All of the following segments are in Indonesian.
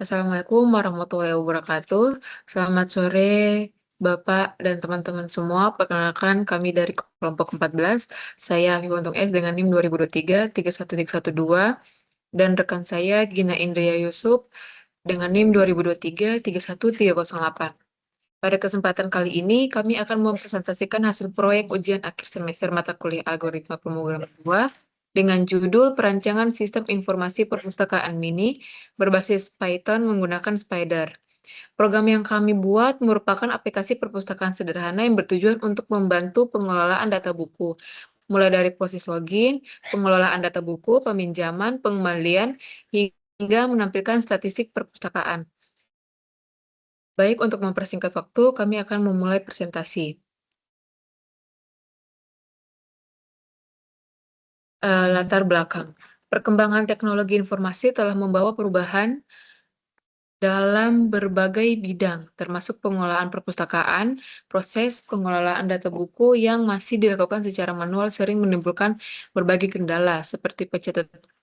Assalamualaikum warahmatullahi wabarakatuh. Selamat sore, Bapak dan teman-teman semua. Perkenalkan kami dari kelompok 14. Saya Vivi Untung S dengan NIM 2023 31312 dan rekan saya Gina Indria Yusuf dengan NIM 2023 31308. Pada kesempatan kali ini, kami akan mempresentasikan hasil proyek ujian akhir semester mata kuliah Algoritma Pemrograman 2 dengan judul Perancangan Sistem Informasi Perpustakaan Mini berbasis Python menggunakan Spider. Program yang kami buat merupakan aplikasi perpustakaan sederhana yang bertujuan untuk membantu pengelolaan data buku, mulai dari proses login, pengelolaan data buku, peminjaman, pengembalian, hingga menampilkan statistik perpustakaan. Baik, untuk mempersingkat waktu, kami akan memulai presentasi. Latar belakang. Perkembangan teknologi informasi telah membawa perubahan dalam berbagai bidang, termasuk pengolahan perpustakaan. Proses pengelolaan data buku yang masih dilakukan secara manual sering menimbulkan berbagai kendala, seperti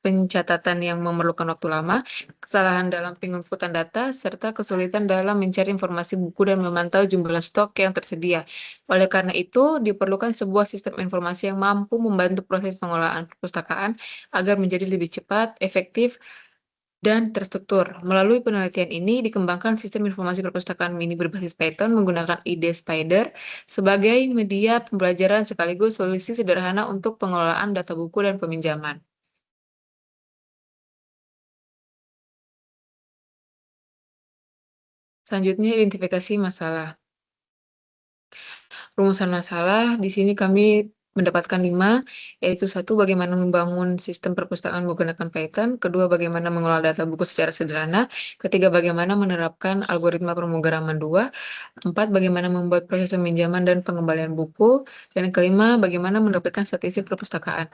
pencatatan yang memerlukan waktu lama, kesalahan dalam penginputan data, serta kesulitan dalam mencari informasi buku dan memantau jumlah stok yang tersedia. Oleh karena itu, diperlukan sebuah sistem informasi yang mampu membantu proses pengolahan perpustakaan agar menjadi lebih cepat, efektif, dan terstruktur. Melalui penelitian ini, dikembangkan sistem informasi perpustakaan mini berbasis Python menggunakan ide Spider sebagai media pembelajaran sekaligus solusi sederhana untuk pengelolaan data buku dan peminjaman. Selanjutnya, identifikasi masalah. Rumusan masalah, di sini kami mendapatkan 5, yaitu 1, bagaimana membangun sistem perpustakaan menggunakan Python, kedua, bagaimana mengelola data buku secara sederhana, ketiga, bagaimana menerapkan algoritma pemrograman 2, 4, bagaimana membuat proses peminjaman dan pengembalian buku, dan kelima, bagaimana mendapatkan statistik perpustakaan.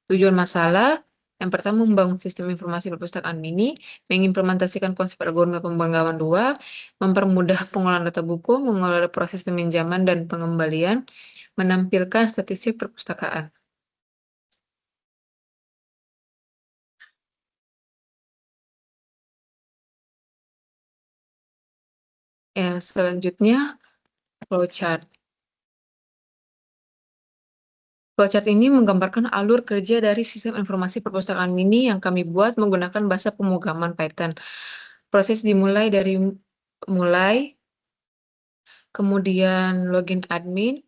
Tujuan masalah, yang pertama, membangun sistem informasi perpustakaan mini, mengimplementasikan konsep algoritma pemrograman 2, mempermudah pengolahan data buku, mengelola proses peminjaman dan pengembalian, menampilkan statistik perpustakaan. Selanjutnya, flowchart. Flowchart ini menggambarkan alur kerja dari sistem informasi perpustakaan mini yang kami buat menggunakan bahasa pemrograman Python. Proses dimulai dari mulai, kemudian login admin,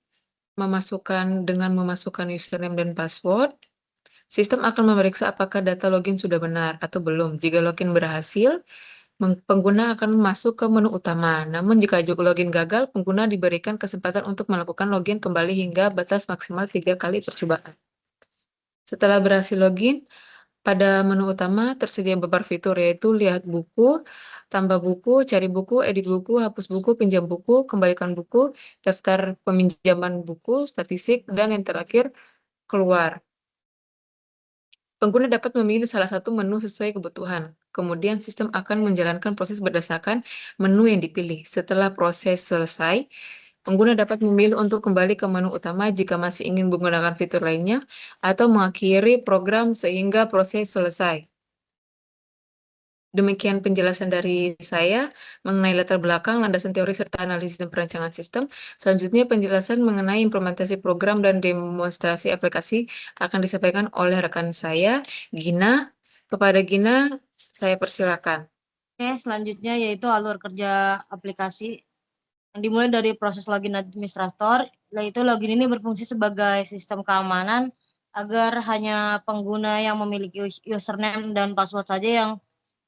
dengan memasukkan username dan password. Sistem akan memeriksa apakah data login sudah benar atau belum. Jika login berhasil, pengguna akan masuk ke menu utama. Namun jika login gagal, pengguna diberikan kesempatan untuk melakukan login kembali hingga batas maksimal 3 kali percobaan. Setelah berhasil login, pada menu utama tersedia beberapa fitur, yaitu lihat buku, tambah buku, cari buku, edit buku, hapus buku, pinjam buku, kembalikan buku, daftar peminjaman buku, statistik, dan yang terakhir, keluar. Pengguna dapat memilih salah satu menu sesuai kebutuhan. Kemudian sistem akan menjalankan proses berdasarkan menu yang dipilih. Setelah proses selesai, pengguna dapat memilih untuk kembali ke menu utama jika masih ingin menggunakan fitur lainnya, atau mengakhiri program sehingga proses selesai. Demikian penjelasan dari saya mengenai latar belakang, landasan teori, serta analisis dan perancangan sistem. Selanjutnya, penjelasan mengenai implementasi program dan demonstrasi aplikasi akan disampaikan oleh rekan saya, Gina. Kepada Gina, saya persilakan. Oke, selanjutnya yaitu alur kerja aplikasi yang dimulai dari proses login administrator, yaitu login ini berfungsi sebagai sistem keamanan agar hanya pengguna yang memiliki username dan password saja yang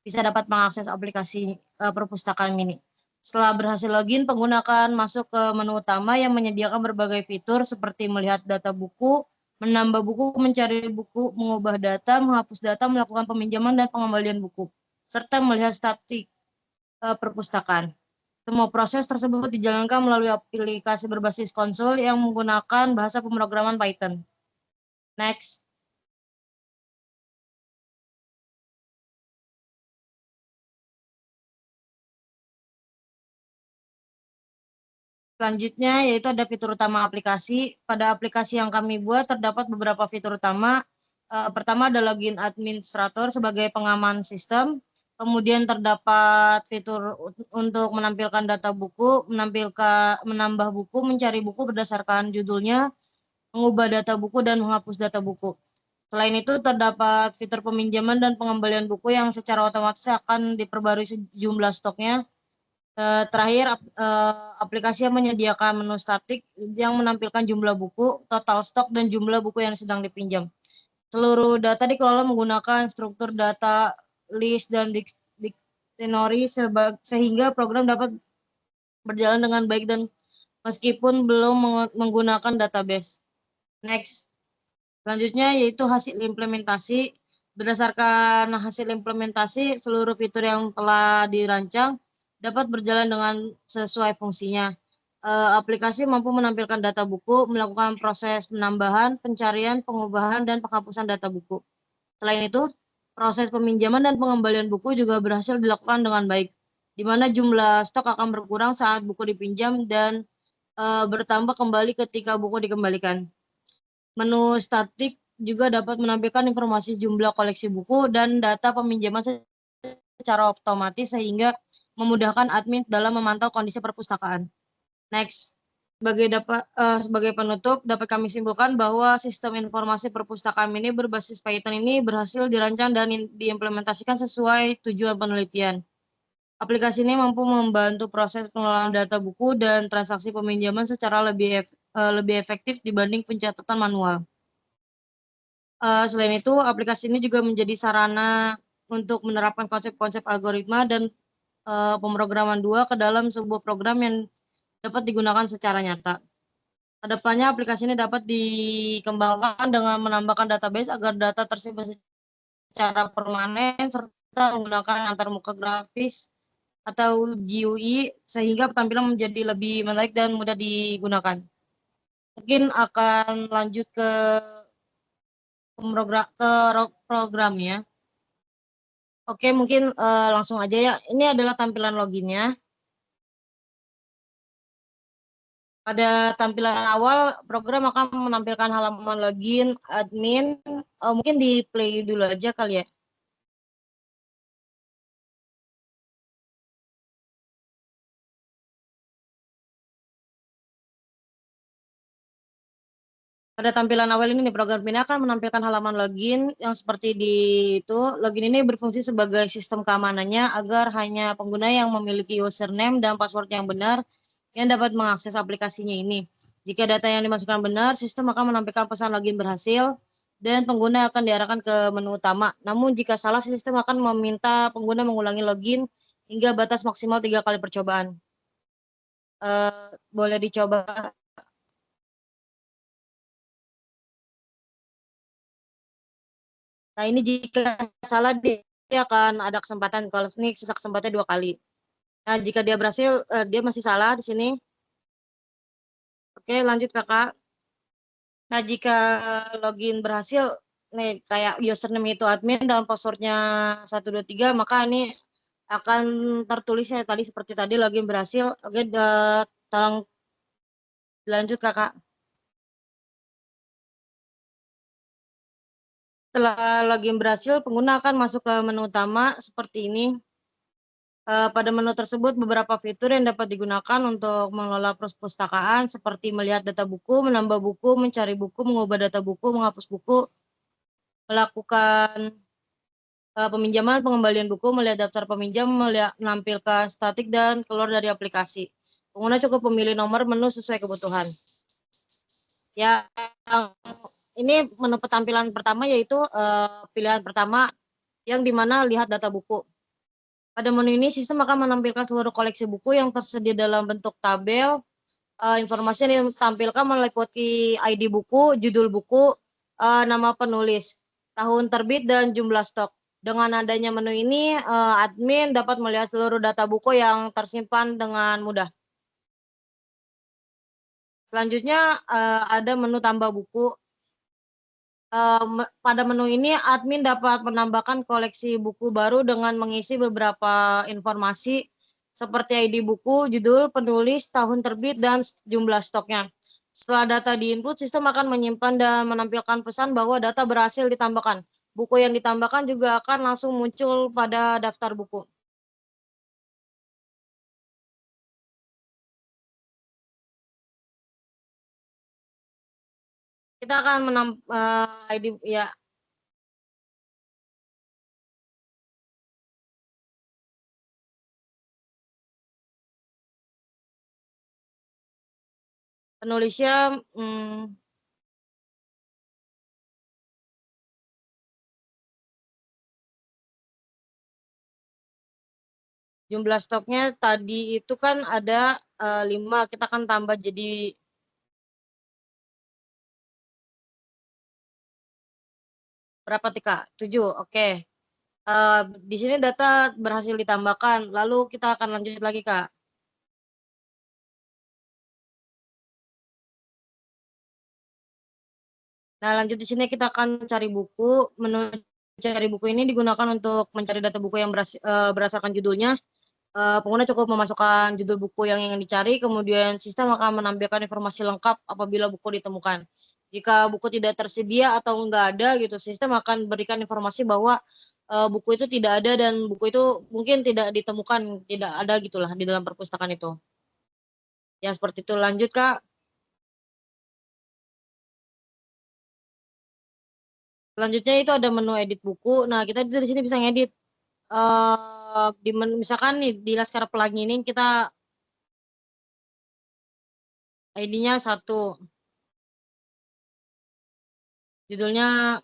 bisa dapat mengakses aplikasi perpustakaan mini. Setelah berhasil login, pengguna akan masuk ke menu utama yang menyediakan berbagai fitur seperti melihat data buku, menambah buku, mencari buku, mengubah data, menghapus data, melakukan peminjaman dan pengembalian buku, serta melihat statistik perpustakaan. Semua proses tersebut dijalankan melalui aplikasi berbasis konsol yang menggunakan bahasa pemrograman Python. Next. Selanjutnya yaitu ada fitur utama aplikasi. Pada aplikasi yang kami buat terdapat beberapa fitur utama. Pertama ada login administrator sebagai pengaman sistem. Kemudian terdapat fitur untuk menampilkan data buku, menambah buku, mencari buku berdasarkan judulnya, mengubah data buku, dan menghapus data buku. Selain itu, terdapat fitur peminjaman dan pengembalian buku yang secara otomatis akan diperbarui sejumlah stoknya. Terakhir, aplikasi yang menyediakan menu statik yang menampilkan jumlah buku, total stok, dan jumlah buku yang sedang dipinjam. Seluruh data dikelola menggunakan struktur data, list, dan dictionary sehingga program dapat berjalan dengan baik dan meskipun belum menggunakan database. Next. Selanjutnya yaitu hasil implementasi. Berdasarkan hasil implementasi, seluruh fitur yang telah dirancang dapat berjalan dengan sesuai fungsinya. Aplikasi mampu menampilkan data buku, melakukan proses penambahan, pencarian, pengubahan, dan penghapusan data buku. Selain itu, proses peminjaman dan pengembalian buku juga berhasil dilakukan dengan baik, di mana jumlah stok akan berkurang saat buku dipinjam dan bertambah kembali ketika buku dikembalikan. Menu statik juga dapat menampilkan informasi jumlah koleksi buku dan data peminjaman secara otomatis sehingga memudahkan admin dalam memantau kondisi perpustakaan. Next. Sebagai penutup, dapat kami simpulkan bahwa sistem informasi perpustakaan ini berbasis Python ini berhasil dirancang dan diimplementasikan sesuai tujuan penelitian. Aplikasi ini mampu membantu proses pengelolaan data buku dan transaksi peminjaman secara lebih efektif dibanding pencatatan manual. Selain itu, aplikasi ini juga menjadi sarana untuk menerapkan konsep-konsep algoritma dan pemrograman dua ke dalam sebuah program yang dapat digunakan secara nyata. Kedepannya aplikasi ini dapat dikembangkan dengan menambahkan database agar data tersimpan secara permanen serta menggunakan antarmuka grafis atau GUI sehingga tampilan menjadi lebih menarik dan mudah digunakan. Mungkin akan lanjut ke programnya. Oke, mungkin langsung aja ya. Ini adalah tampilan loginnya. Pada tampilan awal, program akan menampilkan halaman login, admin. Mungkin di play dulu aja kali ya. Pada tampilan awal ini program ini akan menampilkan halaman login yang seperti di itu. Login ini berfungsi sebagai sistem keamanannya agar hanya pengguna yang memiliki username dan password yang benar yang dapat mengakses aplikasinya ini. Jika data yang dimasukkan benar, sistem akan menampilkan pesan login berhasil dan pengguna akan diarahkan ke menu utama. Namun jika salah, sistem akan meminta pengguna mengulangi login hingga batas maksimal 3 kali percobaan. Boleh dicoba. Nah, ini jika salah dia akan ada kesempatan, kalau ini sisa kesempatannya 2 kali. Nah, jika dia berhasil, dia masih salah di sini. Oke, lanjut Kakak. Nah, jika login berhasil, nih kayak username itu admin dan passwordnya 123, maka ini akan tertulis ya tadi seperti tadi login berhasil. Oke, tolong lanjut Kakak. Setelah login berhasil, pengguna akan masuk ke menu utama seperti ini. Pada menu tersebut beberapa fitur yang dapat digunakan untuk mengelola perpustakaan seperti melihat data buku, menambah buku, mencari buku, mengubah data buku, menghapus buku, melakukan peminjaman, pengembalian buku, melihat daftar peminjam, menampilkan statik, dan keluar dari aplikasi. Pengguna cukup memilih nomor menu sesuai kebutuhan. Ya, ini menu tampilan pertama yaitu pilihan pertama yang dimana lihat data buku. Pada menu ini, sistem akan menampilkan seluruh koleksi buku yang tersedia dalam bentuk tabel. Informasi yang ditampilkan meliputi ID buku, judul buku, nama penulis, tahun terbit, dan jumlah stok. Dengan adanya menu ini, admin dapat melihat seluruh data buku yang tersimpan dengan mudah. Selanjutnya, ada menu tambah buku. Pada menu ini, admin dapat menambahkan koleksi buku baru dengan mengisi beberapa informasi seperti ID buku, judul, penulis, tahun terbit, dan jumlah stoknya. Setelah data diinput, sistem akan menyimpan dan menampilkan pesan bahwa data berhasil ditambahkan. buku yang ditambahkan juga akan langsung muncul pada daftar buku. Kita akan ID ya. Penulisnya jumlah stoknya tadi itu kan ada 5, kita akan tambah jadi berapa Tika? 7, oke. Di sini data berhasil ditambahkan, lalu kita akan lanjut lagi Kak. Nah, lanjut di sini kita akan cari buku. Menu cari buku ini digunakan untuk mencari data buku yang berdasarkan judulnya. Pengguna cukup memasukkan judul buku yang ingin dicari, kemudian sistem akan menampilkan informasi lengkap apabila buku ditemukan. Jika buku tidak tersedia atau enggak ada gitu, sistem akan berikan informasi bahwa buku itu tidak ada dan buku itu mungkin tidak ditemukan, tidak ada gitulah di dalam perpustakaan itu. Ya seperti itu. Lanjut Kak. Selanjutnya itu ada menu edit buku. Nah, kita di sini bisa ngedit. Di misalkan nih di Laskar Pelangi ini kita ID-nya 1. Judulnya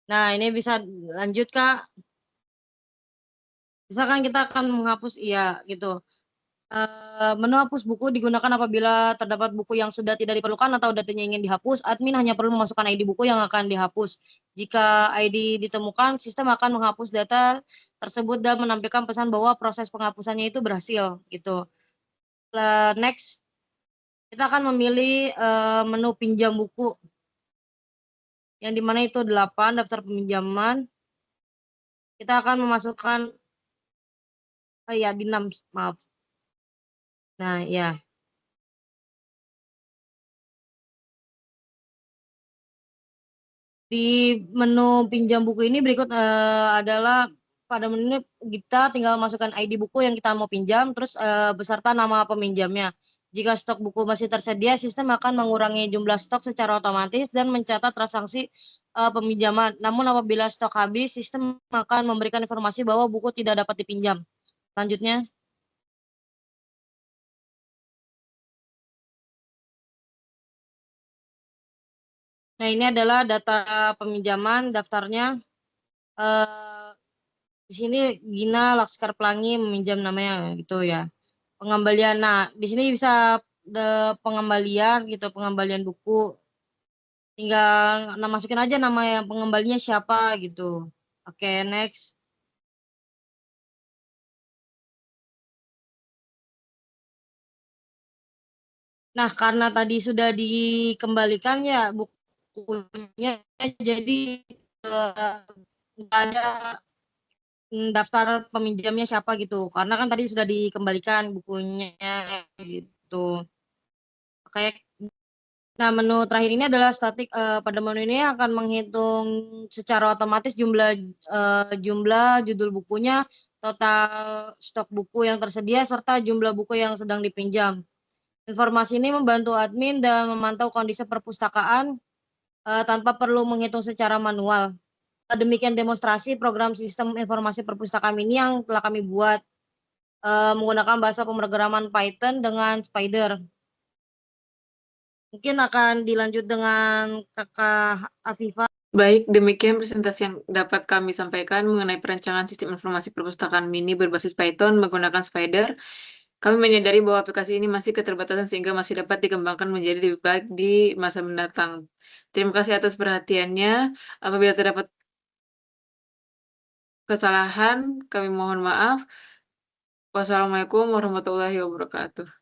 Nah, ini bisa lanjut Kak. Misalkan kita akan menghapus iya gitu. Menu hapus buku digunakan apabila terdapat buku yang sudah tidak diperlukan atau datanya ingin dihapus. Admin hanya perlu memasukkan ID buku yang akan dihapus. Jika ID ditemukan, sistem akan menghapus data tersebut dan menampilkan pesan bahwa proses penghapusannya itu berhasil gitu. Next, kita akan memilih menu pinjam buku. Yang dimana itu 8 daftar peminjaman. Kita akan memasukkan ya di 6, maaf. Nah, ya. Di menu pinjam buku ini berikut adalah pada menu ini kita tinggal masukkan ID buku yang kita mau pinjam, terus beserta nama peminjamnya. Jika stok buku masih tersedia, sistem akan mengurangi jumlah stok secara otomatis dan mencatat transaksi peminjaman. Namun apabila stok habis, sistem akan memberikan informasi bahwa buku tidak dapat dipinjam. Selanjutnya. Nah, ini adalah data peminjaman daftarnya. Di sini Gina Laskar Pelangi meminjam namanya gitu ya. Pengembalian. Nah, di sini bisa pengembalian gitu, pengembalian buku. Tinggal masukin aja nama yang pengembalinya siapa gitu. Oke, next. Nah, karena tadi sudah dikembalikan ya bukunya, jadi nggak ada daftar peminjamnya siapa gitu. Karena kan tadi sudah dikembalikan bukunya gitu. Kayak Nah, menu terakhir ini adalah statik. Pada menu ini akan menghitung secara otomatis jumlah judul bukunya, total stok buku yang tersedia, serta jumlah buku yang sedang dipinjam. Informasi ini membantu admin dalam memantau kondisi perpustakaan tanpa perlu menghitung secara manual. Demikian demonstrasi program sistem informasi perpustakaan ini yang telah kami buat menggunakan bahasa pemrograman Python dengan Spider. Mungkin akan dilanjut dengan Kakak Afifah. Baik, demikian presentasi yang dapat kami sampaikan mengenai perancangan sistem informasi perpustakaan mini berbasis Python menggunakan Spider. Kami menyadari bahwa aplikasi ini masih keterbatasan sehingga masih dapat dikembangkan menjadi lebih baik di masa mendatang. Terima kasih atas perhatiannya. Apabila terdapat kesalahan, kami mohon maaf. Wassalamualaikum warahmatullahi wabarakatuh.